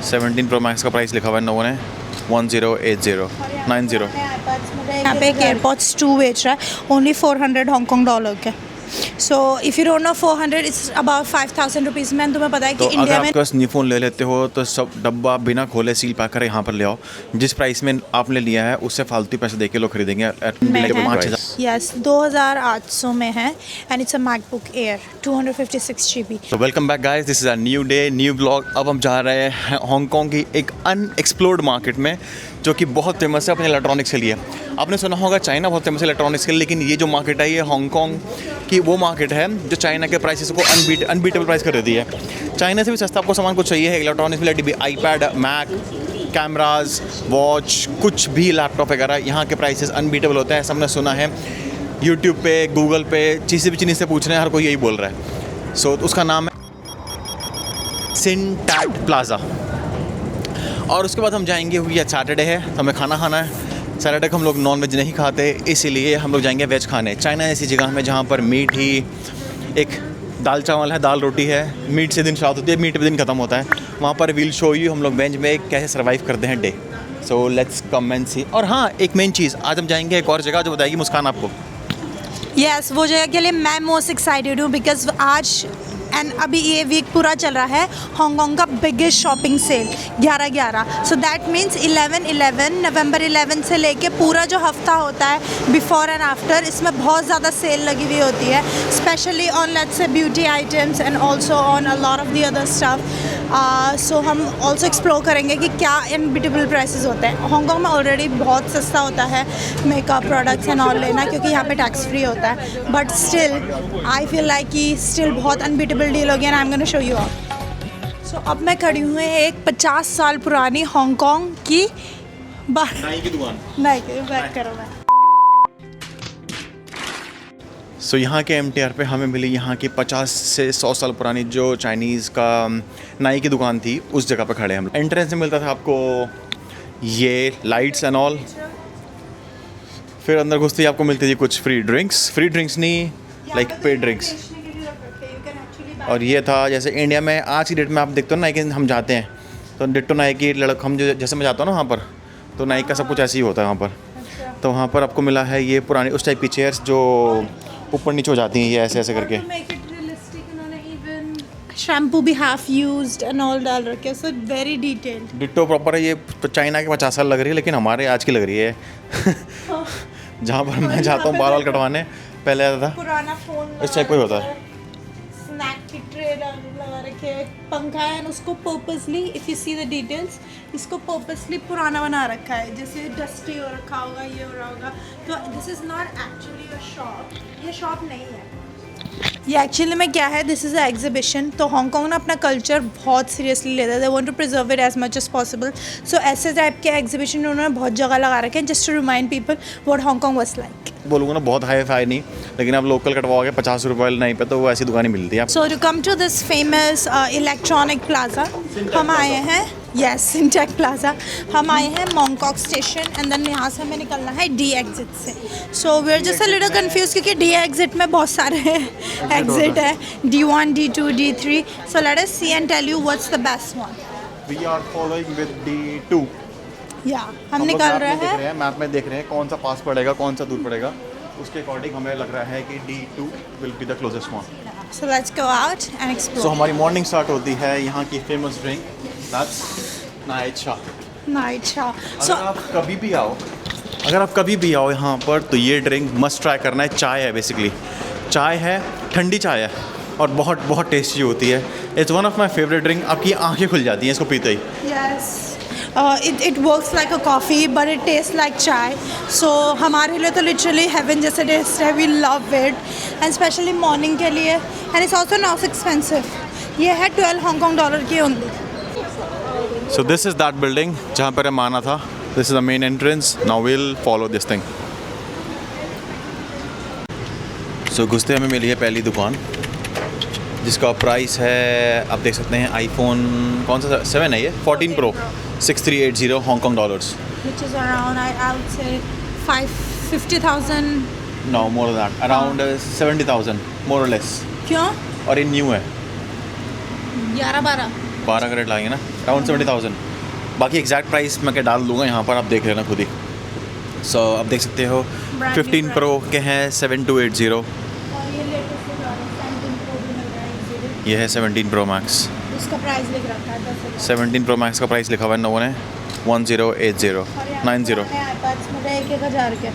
17 Pro Max का price लिखा हुआ है लोगों ने 1080 यहाँ पे एक एयरपॉड्स 2 बेच रहा है, ओनली $400 के। So if you don't know 400 it's about 5000 rupees में। तुम्हें पता है कि तो अगर इंडिया में आपके पास न्यू फ़ोन ले लेते हो तो सब डब्बा बिना खोले सील पैक कर यहाँ पर ले आओ। जिस प्राइस में आपने लिया है उससे फालतू पैसे दे के लोग खरीदेंगे। यस 2800 में है and it's a MacBook air 256 GB। तो welcome back guys, this is a new day new blog. अब हम जा रहे हैं हांगकांग की एक अनएक्सप्लोर्ड मार्केट में जो कि बहुत फेमस है अपने इलेक्ट्रॉनिक्स के लिए। आपने सुना होगा चाइना बहुत फेमस है इलेक्ट्रॉनिक्स के लिए, लेकिन ये जो मार्केट है ये हांगकांग की वो मार्केट है जो चाइना के प्राइसेस को अनबीटेबल प्राइस कर देती है। चाइना से भी सस्ता आपको सामान कुछ चाहिए है इलेक्ट्रॉनिक्स रिलेटेड भी, आईपैड, मैक, कैमराज, वॉच, कुछ भी लैपटॉप वगैरह, यहाँ के प्राइसेस अनबीटेबल होते हैं। ऐसा हमने सुना है यूट्यूब पे, गूगल पे, किसी भी चीज़ से पूछ रहे हैं, हर कोई यही बोल रहा है। सो उसका नाम है सिनटैट प्लाजा। और उसके बाद हम जाएंगे, ये सैटरडे है तो हमें खाना खाना है। सैटरडे को हम लोग नॉन वेज नहीं खाते, इसीलिए हम लोग जाएंगे वेज खाने। चाइना ऐसी जगह में जहाँ पर मीट ही एक दाल चावल है, दाल रोटी है, मीट से दिन स्टार्ट होती है, मीट पे दिन खत्म होता है। वहाँ पर विल शो यू हम लोग वेज में कैसे सर्वाइव करते हैं day. So let's come and see. और हाँ, एक मेन चीज़, आज हम जाएंगे एक और जगह जो बताएगी मुस्कान आपको। यस वो जगह के लिए मैं मोस्ट एक्साइटेड हूँ बिकॉज आज एंड अभी ये वीक पूरा चल रहा है हांगकांग का biggest shopping sale 11/11। So that means 11/11 November 11 से लेके पूरा जो हफ्ता होता है बिफोर एंड आफ्टर, इसमें बहुत ज़्यादा सेल लगी हुई होती है, specially on let's say beauty items and also on a lot of the other stuff. So हम ऑल्सो एक्सप्लोर करेंगे कि क्या अनबीटेबल प्राइसेस होते हैं। हांगकांग में ऑलरेडी बहुत सस्ता होता है मेकअप प्रोडक्ट्स एंड ऑल लेना, क्योंकि यहाँ पे टैक्स फ्री होता है, but still I feel like कि स्टिल बहुत अनबीटेबल डील हो गया and I am gonna show you all. So अब मैं खड़ी हूँ एक 50 साल पुरानी हांगकांग की नाई की दुकान। बात करो मैं। सो यहाँ के MTR पे हमें मिली यहाँ की 50 से 100 साल पुरानी जो चाइनीज़ का नाई की दुकान थी, उस जगह पे खड़े हम। एंट्रेंस में मिलता था आपको ये लाइट्स एंड ऑल, फिर अंदर घुसते ही आपको मिलती थी कुछ फ्री ड्रिंक्स नहीं, लाइक पेड ड्रिंक्स। और ये था जैसे इंडिया में आज की डेट में आप देखते हो ना कि हम जाते हैं तो डिट्टो नाई की हम जो जैसे मैं जाता हूँ ना वहाँ पर, तो नाई का सब कुछ ऐसे ही होता है वहाँ पर। तो वहाँ पर आपको मिला है ये पुरानी उस टाइप की चेयर्स जो ऊपर नीचे हो जाती हैं, ये ऐसे ऐसे करके। शैम्पू भी हाफ यूज्ड एंड ऑल डाल रखे, so very detailed. Ditto proper है। ये तो चाइना के 50 साल लग रही है, लेकिन हमारे आज की लग रही है। जहाँ पर मैं जाता हूँ बाल कटवाने, पहले आता था पुराना फोन इस टाइप का ही होता है। स्नैक की ट्रे लगा रखे है, पंखा है एंड उसको purposely if you see the details, इसको पर्पसली पुराना बना रखा है, जैसे डस्टी हो रखा होगा, ये हो रहा होगा। तो this is not actually a shop, ये शॉप नहीं है, ये एक्चुअली में क्या है, दिस इज़ अ एग्जीबिशन। तो हांगकांग ना अपना कल्चर बहुत सीरियसली लेता है, they want to preserve it as much as possible. So ऐसे टाइप के एग्जीबिशन उन्होंने बहुत जगह लगा रखे हैं just to remind people what Hong Kong was like. बोलूँगा ना बहुत हाई फाई नहीं, लेकिन आप लोकल कटवाओगे 50 रुपये नहीं पे तो वो ऐसी दुकान ही मिलती है। So to come to this famous electronic plaza हम आए हैं, यस सिंटेक प्लाजा। हम आए हैं मॉन्गकॉक स्टेशन एंड देन यहाँ से हमें निकलना है D एग्जिट से। So we are just a little confuse क्योंकि D एग्जिट में बहुत सारे एग्जिट है, D1, D2, D3। So let us see and tell you what's the best one. We are following with D2। या हम निकल रहे हैं, मैप में देख रहे हैं कौन सा पास पड़ेगा, कौन सा दूर पड़ेगा, उसके अकॉर्डिंग हमें लग रहा है कि D2 will be the closest one. So let's go out and explore. So हमारी मॉर्निंग स्टार्ट होती है यहाँ की फेमस ड्रिंक, दैट्स नाइट चा। सो अगर आप कभी भी आओ यहाँ पर तो ये ड्रिंक मस्ट ट्राई करना है। चाय है, बेसिकली चाय है, ठंडी चाय है और बहुत बहुत टेस्टी होती है। It's one of my favourite drink. आपकी आंखें खुल जाती हैं इसको पीते ही। Yes it works like a coffee but it tastes like chai, so हमारे लिए तो literally heaven जैसे taste है, we love it and especially morning के लिए and it's also not expensive। ये है 12 हांगकांग डॉलर की only। So this is that building जहाँ पर हम आना था। This is the main entrance. Now we'll follow this thing. So घुसते हमें मिली है पहली दुकान जिसका प्राइस है, आप देख सकते हैं आईफोन कौन सा 7 है ये 14 Pro 6380 Hong Kong dollars, which is around I would say 50,000। no more than that, around 70,000 more or less। क्यों? और ये न्यू है 11-12 12 का रेट लाएंगे ना, अराउंड 70,000। बाकी एग्जैक्ट प्राइस मैं क्या डाल दूंगा यहाँ पर, आप देख लेना खुद ही। सो आप देख सकते हो Brand new 15 Pro के हैं 7280, और ये लेटेस्ट 17 Pro भी मिल रहा है। ये है 17 Pro Max। उसका प्राइस लिख रखा है 10,000। 17 Pro Max का प्राइस लिखा हुआ है इन लोगों ने 108090। iPads मिल रहा है 1,000 के।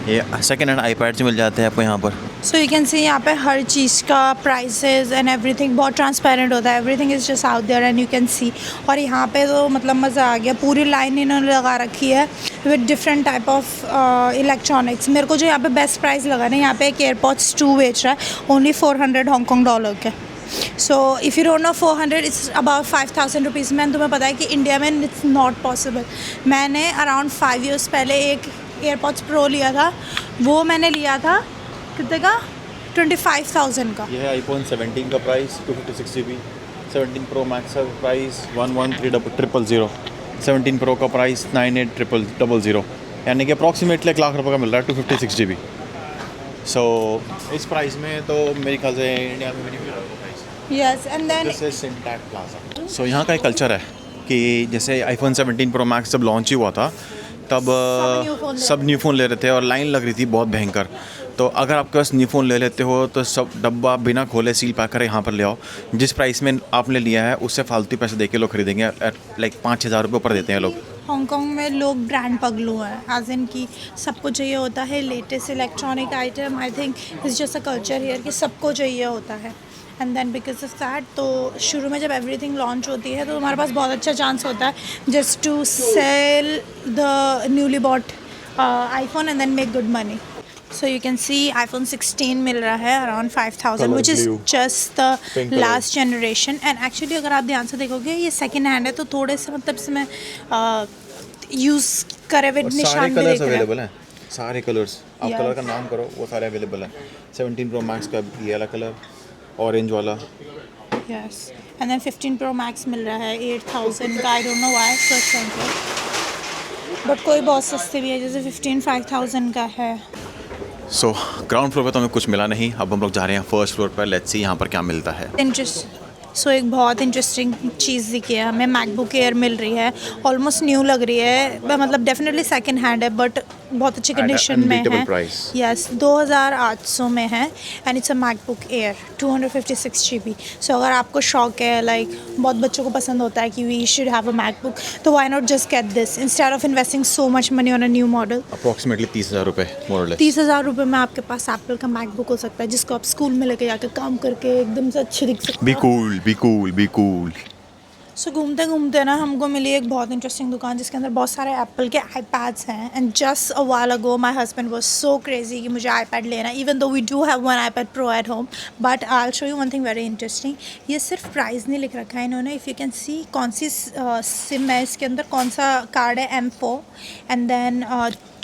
ये सेकेंड हैंड iPads मिल जाते हैं आपको यहाँ पर। सो यू कैन सी यहाँ पे हर चीज़ का प्राइसेस एंड एवरीथिंग बहुत ट्रांसपेरेंट होता है, everything is just out there and you can see. और यहाँ पे तो मतलब मज़ा आ गया, पूरी लाइन इन्होंने लगा रखी है with different type of electronics. मेरे को जो यहाँ पे बेस्ट प्राइस लगा ना, यहाँ पे एक एयरपॉड्स 2 बेच रहा है ओनली $400 के। So if you don't know 400 it's about 5,000 rupees. मैंने तुम्हें पता है कि इंडिया में इट्स नॉट पॉसिबल। मैंने अराउंड 5 years पहले एक एयरपॉड्स प्रो लिया था, वो मैंने लिया था कितने का, 25,000 का। ये है iPhone 17 का प्राइस 256 GB, 17 Pro Max का प्राइस 113000, 17 Pro का प्राइस 980000, यानी कि अप्रॉक्सीमेटली 1 लाख रुपये का मिल रहा है 256 GB। सो इस प्राइस में तो मेरे ख्याल से इंडिया में भी नहीं मिल रहा price. Yes and then this is Sin Tat plaza. So यहाँ का एक कल्चर है कि जैसे iPhone 17 Pro Max जब लॉन्च ही हुआ था तब सब न्यू फ़ोन ले रहे थे और लाइन लग रही थी बहुत भयंकर। तो अगर आपके पास न्यू फ़ोन ले लेते हो तो सब डब्बा बिना खोले सील पैक करे यहाँ पर ले आओ। जिस प्राइस में आपने लिया है उससे फालतू पैसे दे के लोग खरीदेंगे, लाइक 5,000 रुपये ऊपर देते हैं लोग। हांगकांग में लोग ब्रांड पगलू हैं, एज इन की सबको चाहिए होता है latest electronic item. I think it's just a culture here कि सबको चाहिए होता है। And then because of that, तो शुरू में जब एवरीथिंग लॉन्च होती है तो हमारे पास बहुत अच्छा चांस होता है just to sell the newly bought iPhone and then make good money. So you can see iPhone 16 मिल रहा है around 5,000 which is just the last generation. And actually अगर आप ध्यान से देखोगे ये सेकेंड हैंड है, तो थोड़े से मतलब इसमें यूज़ करे हुए निशान भी दिख रहे हैं। सारे कलर्स आप कलर का नाम करो वो सारे अवेलेबल हैं। 17 Pro Max का ये वाला कलर, ऑरेंज वाला। Yes and then 15 Pro Max मिल रहा है 8,000 का। I don't know why so expensive, but कोई बहुत सस्ते भी है, जैसे 15 5,000 का है। सो ग्राउंड फ्लोर पे तो हमें कुछ मिला नहीं, अब हम लोग जा रहे हैं फर्स्ट फ्लोर पर। लेट्स सी यहाँ पर क्या मिलता है। सो एक बहुत इंटरेस्टिंग चीज़ दिखी है हमें, मैकबुक एयर मिल रही है, ऑलमोस्ट न्यू लग रही है, मतलब डेफिनेटली सेकंड हैंड है बट बहुत अच्छी कंडीशन में है। यस 2,800 में है and it's a MacBook air 256 GB। सो अगर आपको शौक है, लाइक बहुत बच्चों को पसंद होता है कि we should have a MacBook, तो why not just get this instead of investing so much money on a new model. Approximately 30,000 रुपये, मोर और लेस 30,000 रुपये में आपके पास एप्पल का मैकबुक हो सकता है, जिसको आप स्कूल में लेके जाकर काम करके एकदम से अच्छे दिख सकते हैं। Be cool. सो घूमते घूमते ना हमको मिली एक बहुत इंटरेस्टिंग दुकान जिसके अंदर बहुत सारे एप्पल के आईपैड्स हैं। And just a while ago my husband was so crazy कि मुझे आईपैड लेना, even though we do have one iPad Pro at home. But I will show you one thing very interesting. ये सिर्फ price नहीं लिख रखा है इन्होंने, इफ़ यू कैन सी कौन सी सिम है इसके अंदर, कौन सा कार्ड है M4 and then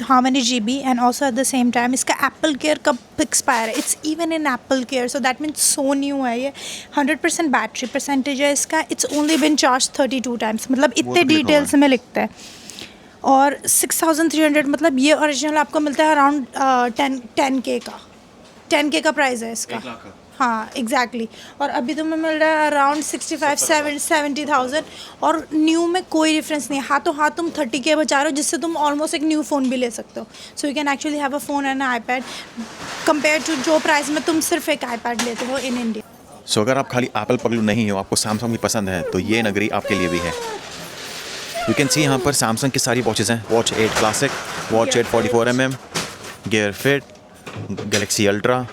how many GB and also at the same time इसका एप्पल केयर कब एक्सपायर है, it's even in Apple Care, so that means so new है ये। 100% बैटरी परसेंटेज है इसका, it's only been charge 32 times, मतलब इतने details में लिखता है। और 6,300 मतलब ये ओरिजिनल आपको मिलता है अराउंड 10K का, 10K का प्राइस है इसका। हाँ एग्जैक्टली और अभी तो मैं मिल रहा है अराउंड 65-70,000 और न्यू में कोई डिफरेंस नहीं है। हाथों हाथ तुम 30K बचा रहे हो, जिससे तुम ऑलमोस्ट एक न्यू फ़ोन भी ले सकते हो। So you can actually have a phone and iPad compare to जो प्राइस में तुम सिर्फ एक आईपैड लेते हो इन इंडिया। सो अगर आप खाली एप्पल पगलू नहीं हो, आपको सैमसंग भी पसंद है, तो ये नगरी आपके लिए भी है। यू कैन सी यहाँ पर सैमसंग की सारी वॉचेज़ हैं, watch 8 classic, watch 8 44mm, gear fit, Galaxy ultra,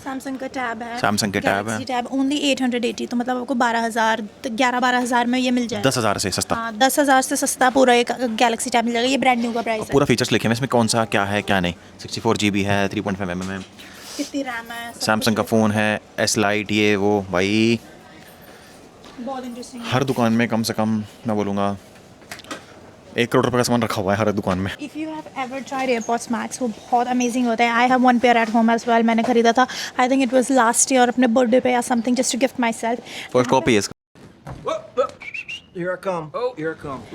Samsung का टैब है, सैमसंग के टैब है, टैब ओनली 880, तो मतलब आपको 11,000 में ये मिल जाएगा। 10,000 से सस्ता। हाँ 10,000 से सस्ता पूरा एक गैलेक्सी टैब मिल जाएगा। ये ब्रांड न्यू का प्राइस है। पूरा फीचर्स लिखे हैं इसमें, कौन सा क्या है क्या नहीं। 64 GB है, 3.5mm है, कितनी रैम है, सैमसंग का फ़ोन है, S Lite, ये वो भाई बहुत इंटरेस्टिंग। हर दुकान में कम से कम मैं बोलूँगा 1 करोड़ रुपये का सामान रखा हुआ है हर दुकान में। If you have ever tried AirPods Max, वो बहुत अमेजिंग होता है। I have one pair at home as well, मैंने खरीदा था, I think it was last year अपने बर्थडे पे या something, just to gift myself. First copy है इसका।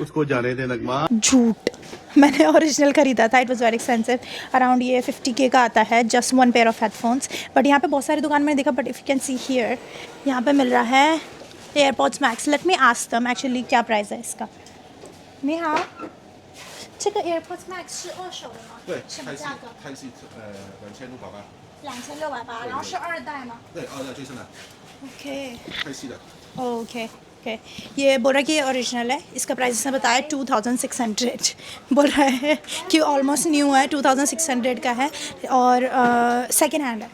उसको जा रहे थे नगमा। झूठ, मैंने ओरिजिनल खरीदा था, it was very expensive, around ये 50K का आता है, just one pair of headphones. But यहाँ पे बहुत सारी दुकान मैंने देखा, but if you can see here यहाँ पे मिल रहा है AirPods Max, let me ask them actually क्या प्राइस है इसका. 你好，这个 AirPods Max 是20的吗？对，什么价格泰系2688， ？2688，然后是2代吗对，2代最新的， ？OK 泰系的。 okay okay. ये बोल रहा है कि ये ओरिजिनल है. इसका प्राइस इसने बताया 2600. बोल रहा है कि ऑलमोस्ट न्यू है, 2600 का है और सेकेंड हैंड है.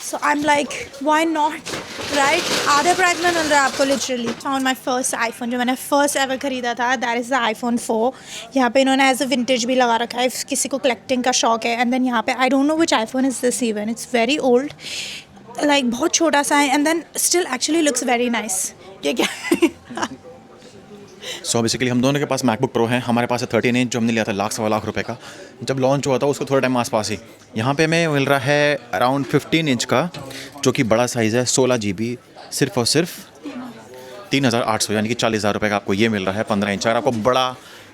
So I am like why not, right. आधे प्राइस में मिल रहा है आपको literally. Found my first iPhone, जो मैंने फर्स्ट एवर ख़रीदा था, दैट इज़ द iPhone 4. यहाँ पे इन्होंने एज अ विंटेज भी लगा रखा है, किसी को कलेक्टिंग का शौक है. एंड देन यहाँ पे I don't know which iPhone is this even, it's very old, like बहुत छोटा सा है. And then still actually looks very nice. ये क्या सो बेसिकली हम दोनों के पास मैकबुक प्रो है. हमारे पास है 13 इंच जो हमने लिया था ₹1,00,000 रुपए का. जब लॉन्च हुआ था उसको थोड़ा टाइम आसपास ही. यहाँ पे हमें मिल रहा है अराउंड 15 इंच का, जो कि बड़ा साइज़ है, 16 GB, सिर्फ और सिर्फ 3,800, यानी कि 40,000 रुपये का आपको ये मिल रहा है 15 इंच. अगर आपको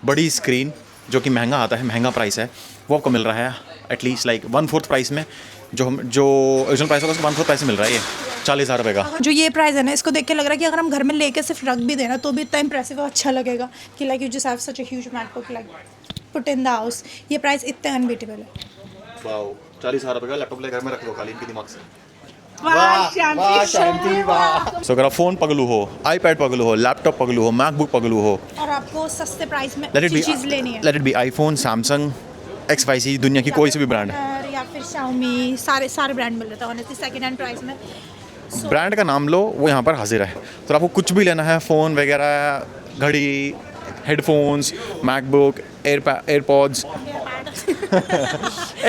बड़ी स्क्रीन, जो कि महंगा आता है, महंगा प्राइस है, वो आपको मिल रहा है एटलीस्ट लाइक 1/4 प्राइस में. जो ओरिजिनल प्राइस होगा उसको 1/4 प्राइस में मिल रहा है ये 40,000 रुपये का. जो ये प्राइस है ना, इसको देख के लग रहा है कि अगर हम घर में लेके सिर्फ रख भी देना तो भी इतना इंप्रेसिव और अच्छा लगेगा कि like you just have such a huge MacBook like put in the house. ये प्राइस इतना अनबीटेबल है. वाओ, 40,000 रुपये का लैपटॉप ले घर में रख लो खाली इनके दिमाग से. सो अगर आप फ़ोन पगलू हो, iPad पगलू हो, लैपटॉप पगलू हो, मैकबुक पगलू हो, और आपको सस्ते प्राइस में लेट अच्छी चीज़ लेनी है, it be iPhone, Samsung, XYZ, दुनिया की कोई सी भी ब्रांड. या फिर Xiaomi, सारे ब्रांड मिल रहे थे ऑनेस्टली सेकंड हैंड प्राइस में. ब्रांड का नाम लो, वो यहाँ पर हाजिर है. तो आपको कुछ भी लेना है, फ़ोन वगैरह, घड़ी, हेडफोन्स, मैकबुक, एयरपॉड्स,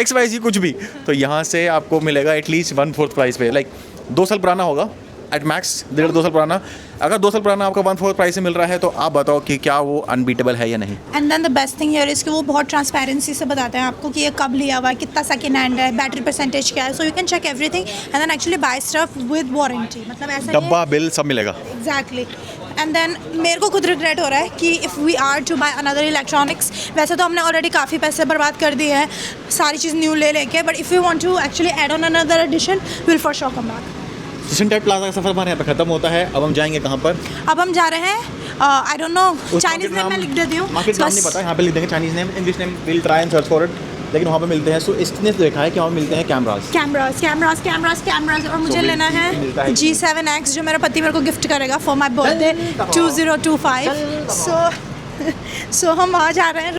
XYZ कुछ भी, तो यहाँ से आपको मिलेगा एटलीस्ट 1/4 प्राइस पे. लाइक 2 साल पुराना होगा एट मैक्स, 1.5-2 साल पुराना. अगर 2 साल पुराना आपको 1/4 प्राइस में मिल रहा है तो आप बताओ कि क्या वो अनबीटेबल है या नहीं. And then the best thing here is कि वो बहुत ट्रांसपेरेंसी से बताते हैं आपको कि ये कब लिया हुआ है, कितना सेकेंड हैंड है, बैटरी परसेंटेज क्या है. So you can check everything and then actually buy stuff with warranty. मतलब ऐसा डब्बा, बिल सब मिलेगा. एग्जैक्टली. एंड देन मेरे को खुद रिग्रेट हो रहा है कि if we are to buy another electronics, वैसे तो हमने ऑलरेडी काफ़ी पैसे बर्बाद कर दिए हैं सारी चीज़ न्यू ले लेके, but if you want to actually add on another edition, will for sure come back. सिशन टाइप प्लाजा का सफ़र हमारे यहाँ पे खत्म होता है. अब हम जाएंगे कहाँ पर? अब हम जा रहे हैं, आई डोंट नो, चाइनीज़ नेम मैं लिख देती हूँ. मार्केट नाम नहीं पता, यहाँ पे लिख देंगे Chinese name, English name will try and search for it. लेकिन वहाँ पे मिलते हैं. सो इसने देखा है कि वहाँ मिलते हैं कैमरास और मुझे लेना है G7X, जो मेरा पति मेरे को गिफ्ट करेगा फॉर माई बर्थडे 2025. सो हम वहाँ जा रहे हैं.